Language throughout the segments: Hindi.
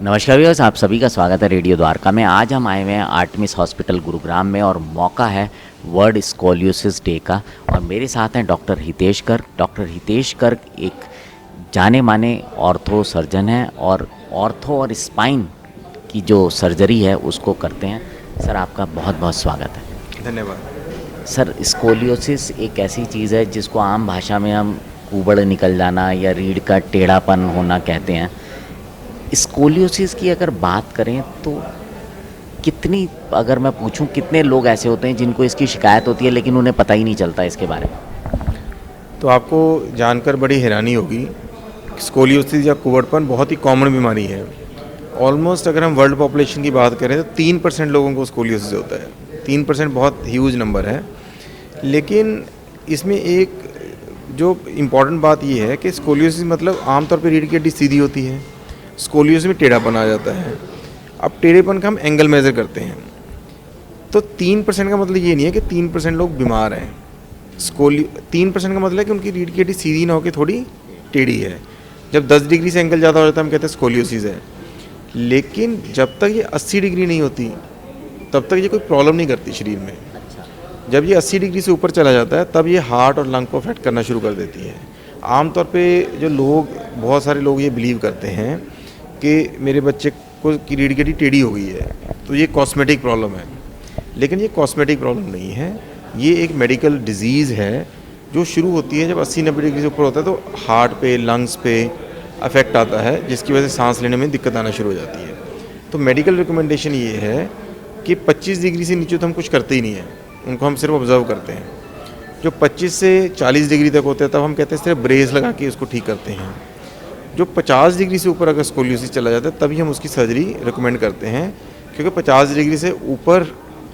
नमस्कार व्यूअर्स, आप सभी का स्वागत है रेडियो द्वारका में। आज हम आए हुए हैं आर्टेमिस हॉस्पिटल गुरुग्राम में और मौका है वर्ल्ड स्कोलियोसिस डे का। और मेरे साथ हैं डॉक्टर हितेश गर्ग। डॉक्टर हितेश गर्ग एक जाने माने ऑर्थो सर्जन हैं और ऑर्थो और स्पाइन की जो सर्जरी है उसको करते हैं। सर, आपका बहुत बहुत स्वागत है। धन्यवाद। सर, स्कोलियोसिस एक ऐसी चीज़ है जिसको आम भाषा में हम कुबड़ निकल जाना या रीढ़ का टेढ़ापन होना कहते हैं। स्कोलियोसिस की अगर बात करें तो कितनी, अगर मैं पूछूं, कितने लोग ऐसे होते हैं जिनको इसकी शिकायत होती है लेकिन उन्हें पता ही नहीं चलता इसके बारे में? तो आपको जानकर बड़ी हैरानी होगी, स्कोलियोसिस या कुबड़पन बहुत ही कॉमन बीमारी है। ऑलमोस्ट अगर हम वर्ल्ड पॉपुलेशन की बात करें तो 3% लोगों को स्कोलियोसिस होता है। 3% बहुत ह्यूज नंबर है। लेकिन इसमें एक जो इम्पॉर्टेंट बात ये है कि स्कोलियोसिस मतलब आमतौर पर रीढ़ की हड्डी सीधी होती है, स्कोलियोसिस में टेढ़ापन आ जाता है। अब टेढ़ेपन का हम एंगल मेज़र करते हैं, तो 3% का मतलब ये नहीं है कि 3% लोग बीमार हैं। 3% का मतलब है कि उनकी रीढ़ की हड्डी सीधी ना होकर थोड़ी टेढ़ी है। जब 10 डिग्री से एंगल ज़्यादा हो जाता है हम कहते हैं स्कोलियोसिस है। लेकिन जब तक ये 80 डिग्री नहीं होती तब तक ये कोई प्रॉब्लम नहीं करती शरीर में। जब ये 80 डिग्री से ऊपर चला जाता है तब ये हार्ट और लंग को अफेक्ट करना शुरू कर देती है। आमतौर पे जो लोग, बहुत सारे लोग ये बिलीव करते हैं कि मेरे बच्चे को की रीढ़ की हड्डी टेढ़ी हो गई है तो ये कॉस्मेटिक प्रॉब्लम है। लेकिन ये कॉस्मेटिक प्रॉब्लम नहीं है, ये एक मेडिकल डिजीज़ है जो शुरू होती है जब 80-90 डिग्री से ऊपर होता है तो हार्ट पे, लंग्स पे अफेक्ट आता है, जिसकी वजह से सांस लेने में दिक्कत आना शुरू हो जाती है। तो मेडिकल रिकमेंडेशन ये है कि 25 डिग्री से नीचे तो हम कुछ करते ही नहीं हैं, उनको हम सिर्फ ऑब्जर्व करते हैं। जो 25 से 40 डिग्री तक होते हैं तब हम कहते हैं सिर्फ ब्रेस लगा के उसको ठीक करते हैं। जो 50 डिग्री से ऊपर अगर स्कोलियोसिस चला जाता है तभी हम उसकी सर्जरी रिकमेंड करते हैं, क्योंकि 50 डिग्री से ऊपर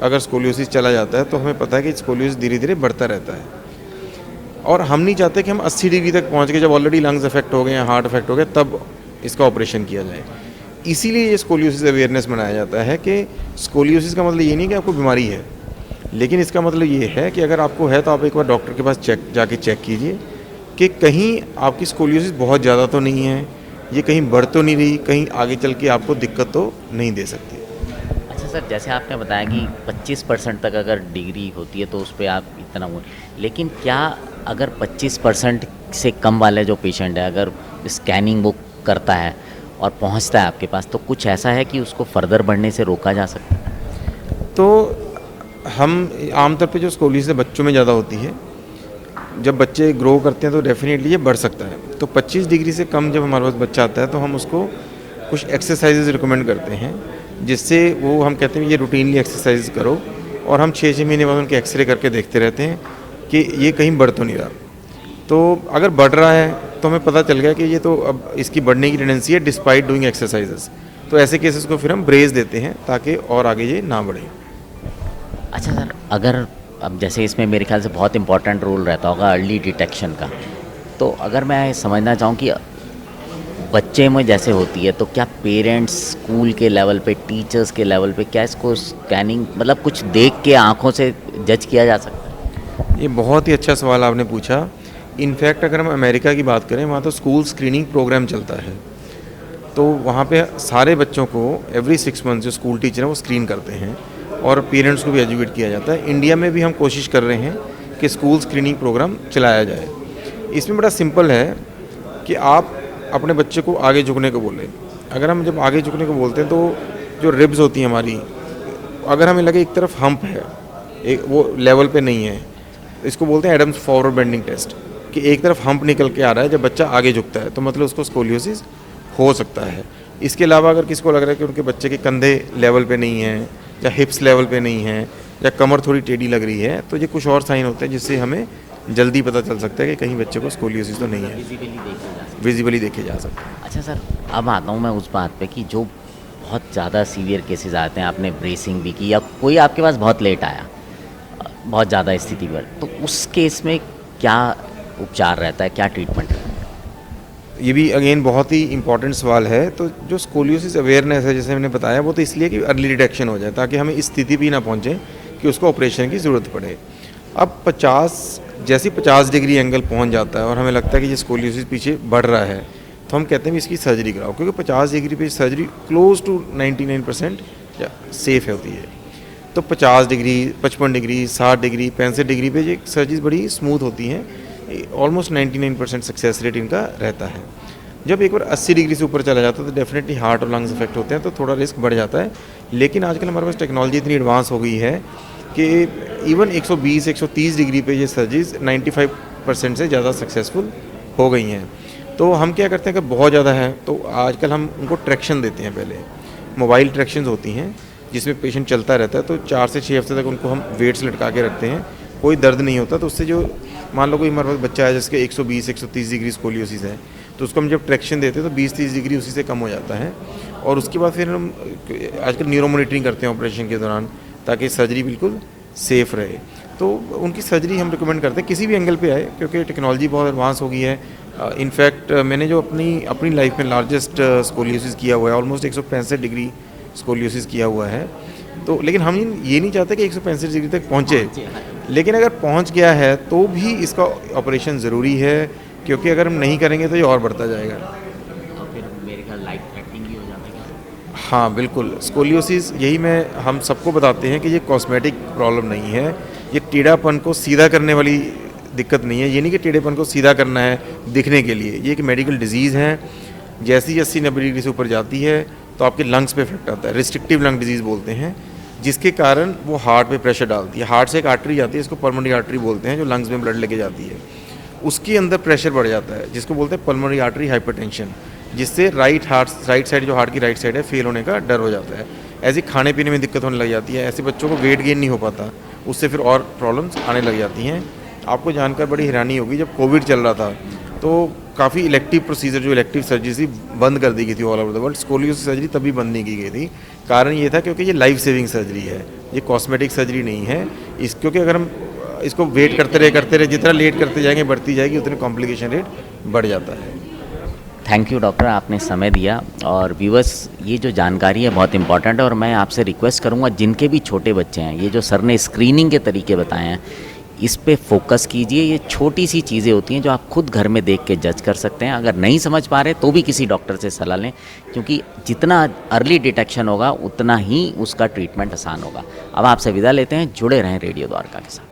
अगर स्कोलियोसिस चला जाता है तो हमें पता है कि स्कोलियोसिस धीरे धीरे बढ़ता रहता है। और हम नहीं चाहते कि हम 80 डिग्री तक पहुंच के, जब ऑलरेडी लंग्स अफेक्ट हो गए हैं, हार्ट अफेक्ट हो गया, तब इसका ऑपरेशन किया जाए। इसीलिए ये स्कोलियोसिस अवेयरनेस बनाया जाता है कि स्कोलियोसिस का मतलब ये नहीं कि आपको बीमारी है, लेकिन इसका मतलब ये है कि अगर आपको है तो आप एक बार डॉक्टर के पास जाके चेक कीजिए कि कहीं आपकी स्कोलियोसिस बहुत ज़्यादा तो नहीं है, ये कहीं बढ़ तो नहीं रही, कहीं आगे चल के आपको दिक्कत तो नहीं दे सकती। अच्छा सर, जैसे आपने बताया कि 25% तक अगर डिग्री होती है तो उस पर आप इतना वो, लेकिन क्या अगर 25% से कम वाले जो पेशेंट है अगर स्कैनिंग वो करता है और पहुंचता है आपके पास, तो कुछ ऐसा है कि उसको फर्दर बढ़ने से रोका जा सकता है? तो हम आमतौर पे जो स्कोलियोसिस बच्चों में ज़्यादा होती है, जब बच्चे ग्रो करते हैं तो डेफिनेटली ये बढ़ सकता है। तो 25 डिग्री से कम जब हमारे पास बच्चा आता है तो हम उसको कुछ एक्सरसाइजेज रिकमेंड करते हैं, जिससे वो, हम कहते हैं ये रूटीनली एक्सरसाइज करो, और हम 6-6 महीने बाद उनके एक्सरे करके देखते रहते हैं कि ये कहीं बढ़ तो नहीं रहा। तो अगर बढ़ रहा है तो हमें पता चल गया कि ये तो अब इसकी बढ़ने की टेंडेंसी है डिस्पाइट डूइंग एक्सरसाइजेस। तो ऐसे केसेस को फिर हम ब्रेस देते हैं ताकि और आगे ये ना बढ़े। अच्छा सर, अगर अब जैसे इसमें मेरे ख्याल से बहुत इंपॉर्टेंट रोल रहता होगा अर्ली डिटेक्शन का, तो अगर मैं समझना चाहूँ कि बच्चे में जैसे होती है तो क्या पेरेंट्स स्कूल के लेवल पे, टीचर्स के लेवल पे, क्या इसको स्कैनिंग मतलब कुछ देख के आंखों से जज किया जा सकता है? ये बहुत ही अच्छा सवाल आपने पूछा। इनफैक्ट अगर हम अमेरिका की बात करें, वहाँ तो स्कूल स्क्रीनिंग प्रोग्राम चलता है। तो वहाँ पे सारे बच्चों को एवरी 6 मंथ जो स्कूल टीचर हैं वो स्क्रीन करते हैं और पेरेंट्स को भी एजुकेट किया जाता है। इंडिया में भी हम कोशिश कर रहे हैं कि स्कूल स्क्रीनिंग प्रोग्राम चलाया जाए। इसमें बड़ा सिंपल है कि आप अपने बच्चे को आगे झुकने को बोलें। अगर हम जब आगे झुकने को बोलते हैं तो जो रिब्स होती हैं हमारी, अगर हमें लगे एक तरफ हम्प है, एक वो लेवल पे नहीं है, इसको बोलते हैं एडम्स फॉरवर्ड बेंडिंग टेस्ट, कि एक तरफ हम्प निकल के आ रहा है जब बच्चा आगे झुकता है तो मतलब उसको स्कोलियोसिस हो सकता है। इसके अलावा अगर किसी को लग रहा है कि उनके बच्चे के कंधे लेवल पे नहीं हैं या हिप्स लेवल पे नहीं है या कमर थोड़ी टेढ़ी लग रही है, तो ये कुछ और साइन होते हैं जिससे हमें जल्दी पता चल सकता है कि कहीं बच्चे को स्कोलियोसिस तो नहीं है, विजिबली देखे जा सकते हैं। अच्छा सर, अब आता हूँ मैं उस बात पे कि जो बहुत ज़्यादा सीवियर केसेस आते हैं, आपने ब्रेसिंग भी की या कोई आपके पास बहुत लेट आया बहुत ज़्यादा स्थिति पर, तो उस केस में क्या उपचार रहता है, क्या ट्रीटमेंट रहता है? ये भी अगेन बहुत ही इंपॉर्टेंट सवाल है। तो जो स्कोलियोसिस अवेयरनेस है, जैसे मैंने बताया, वो तो इसलिए कि अर्ली डिटेक्शन हो जाए ताकि हमें इस स्थिति भी ना पहुँचे कि उसको ऑपरेशन की ज़रूरत पड़े। अब 50 डिग्री एंगल पहुंच जाता है और हमें लगता है कि ये स्कोलियोसिस पीछे बढ़ रहा है, तो हम कहते हैं भी इसकी सर्जरी कराओ, क्योंकि 50 डिग्री पे सर्जरी क्लोज टू 99% सेफ होती है। तो 50 डिग्री, 55 डिग्री, 60 डिग्री, 65 डिग्री पे ये सर्जरीज बड़ी स्मूथ होती हैं, ऑलमोस्ट 99% सक्सेस रेट इनका रहता है। जब एक बार 80 डिग्री से ऊपर चला जाता है तो डेफिनेटली हार्ट और लंग्स अफेक्ट होते हैं, तो थोड़ा रिस्क बढ़ जाता है। लेकिन आजकल हमारे पास टेक्नोलॉजी इतनी एडवांस हो गई है कि इवन 120, 130 डिग्री पे ये सर्जरीज 95% से ज़्यादा सक्सेसफुल हो गई हैं। तो हम क्या करते हैं कि बहुत ज़्यादा है तो आजकल हम उनको ट्रैक्शन देते हैं। पहले मोबाइल ट्रैक्शंस होती हैं जिसमें पेशेंट चलता रहता है, तो 4 से 6 हफ्ते तक उनको हम वेट्स लटका के रखते हैं, कोई दर्द नहीं होता। तो उससे जो मान लो कोई हमारे पास बच्चा है जिसके 120, 130 डिग्री स्कोलियोसिस है, तो उसको हम जब ट्रैक्शन देते हैं तो 20-30 डिग्री उसी से कम हो जाता है। और उसके बाद फिर हम आजकल न्यूरो मॉनिटरिंग करते हैं ऑपरेशन के दौरान, ताकि सर्जरी बिल्कुल सेफ़ रहे। तो उनकी सर्जरी हम रिकमेंड करते हैं किसी भी एंगल पे आए, क्योंकि टेक्नोलॉजी बहुत एडवांस हो गई है। इनफैक्ट मैंने जो अपनी लाइफ में लार्जेस्ट स्कोलियोसिस किया हुआ है, ऑलमोस्ट 165 डिग्री स्कोलियोसिस किया हुआ है। तो लेकिन हम ये नहीं चाहते कि 165 डिग्री तक पहुँचे, लेकिन अगर पहुँच गया है तो भी इसका ऑपरेशन ज़रूरी है, क्योंकि अगर हम नहीं करेंगे तो ये और बढ़ता जाएगा। और फिर मेरे ख्याल लाइफ थ्रेटनिंग भी हो जाता है। हाँ बिल्कुल, स्कोलियोसिस यही हम सबको बताते हैं कि ये कॉस्मेटिक प्रॉब्लम नहीं है, ये टेढ़ापन को सीधा करने वाली दिक्कत नहीं है। ये नहीं कि टेढ़ेपन को सीधा करना है दिखने के लिए, ये एक मेडिकल डिजीज़ है। जैसी 80-90 डिग्री से ऊपर जाती है तो आपके लंग्स पे इफेक्ट आता है, रिस्ट्रिक्टिव लंग डिजीज़ बोलते हैं, जिसके कारण वो हार्ट पे प्रेशर डालती है। हार्ट से एक आर्टरी जाती है, इसको पल्मोनरी आर्टरी बोलते हैं, जो लंग्स में ब्लड लेके जाती है। उसके अंदर प्रेशर बढ़ जाता है, जिसको बोलते हैं पल्मोनरी आर्टरी हाइपरटेंशन, जिससे राइट साइड जो हार्ट की राइट साइड है फेल होने का डर हो जाता है। ऐसे खाने पीने में दिक्कत होने लग जाती है, ऐसे बच्चों को वेट गेन नहीं हो पाता, उससे फिर और प्रॉब्लम्स आने लग जाती हैं। आपको जानकर बड़ी हैरानी होगी, जब कोविड चल रहा था तो काफ़ी इलेक्टिव प्रोसीजर, जो इलेक्टिव सर्जरी थी, बंद कर दी गई थी all over the world. Scoliosis surgery तभी बंद नहीं की गई थी, कारण ये था क्योंकि ये लाइफ सेविंग सर्जरी है, ये कॉस्मेटिक सर्जरी नहीं है। क्योंकि अगर हम इसको वेट करते रहे, जितना लेट करते जाएंगे बढ़ती जाएगी, उतने कॉम्प्लिकेशन रेट बढ़ जाता है। थैंक यू डॉक्टर, आपने समय दिया। और व्यूअर्स, ये जो जानकारी है बहुत इंपॉर्टेंट है, और मैं आपसे रिक्वेस्ट करूंगा जिनके भी छोटे बच्चे हैं, ये जो सर ने स्क्रीनिंग के तरीके बताए हैं, इस पे फोकस कीजिए। ये छोटी सी चीज़ें होती हैं जो आप खुद घर में देख के जज कर सकते हैं। अगर नहीं समझ पा रहे तो भी किसी डॉक्टर से सलाह लें, क्योंकि जितना अर्ली डिटेक्शन होगा उतना ही उसका ट्रीटमेंट आसान होगा। अब आपसे विदा लेते हैं, जुड़े रहें रेडियो द्वारका के साथ।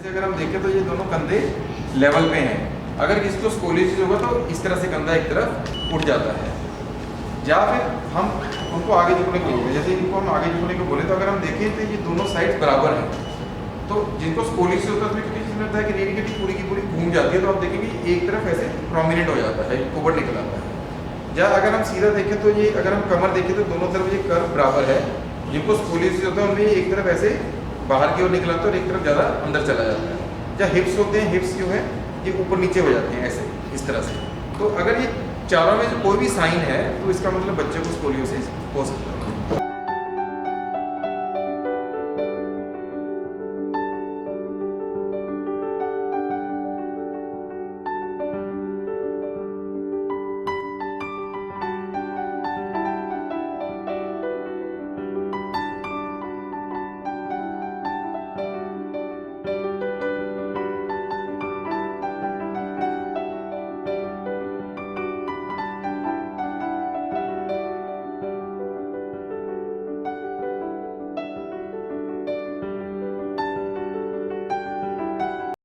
अगर हम देखें तो ये दोनों कंधे लेवल पे हैं। अगर इसको स्कोलियोसिस होगा तो इस तरह से कंधा एक तरफ उठ जाता है, या फिर हम उनको आगे झुकने को बोलते हैं। जैसे इनको हम आगे झुकने को बोले तो अगर हम देखें तो ये दोनों साइड बराबर हैं। तो जिनको स्कोलियोसिस होता है उसमें क्योंकि इसमें होता है कि रीढ़ की हड्डी पूरी की पूरी घूम जाती है, तो आप देखेंगे एक तरफ ऐसे प्रोमिनेंट हो जाता है, ऊपर निकल आता है। या अगर हम सीधा देखें तो ये, अगर हम कमर देखें तो दोनों तरफ ये कर्व बराबर है। जिनको स्कोलियोसिस होता है उनमें एक तरफ ऐसे बाहर की ओर निकल आता है और एक तरफ ज़्यादा अंदर चला जाता है। या हिप्स होते हैं, हिप्स जो है ये ऊपर नीचे हो जाते हैं ऐसे, इस तरह से। तो अगर ये चारों में कोई भी साइन है तो इसका मतलब बच्चे को स्कोलियोसिस हो सकता है।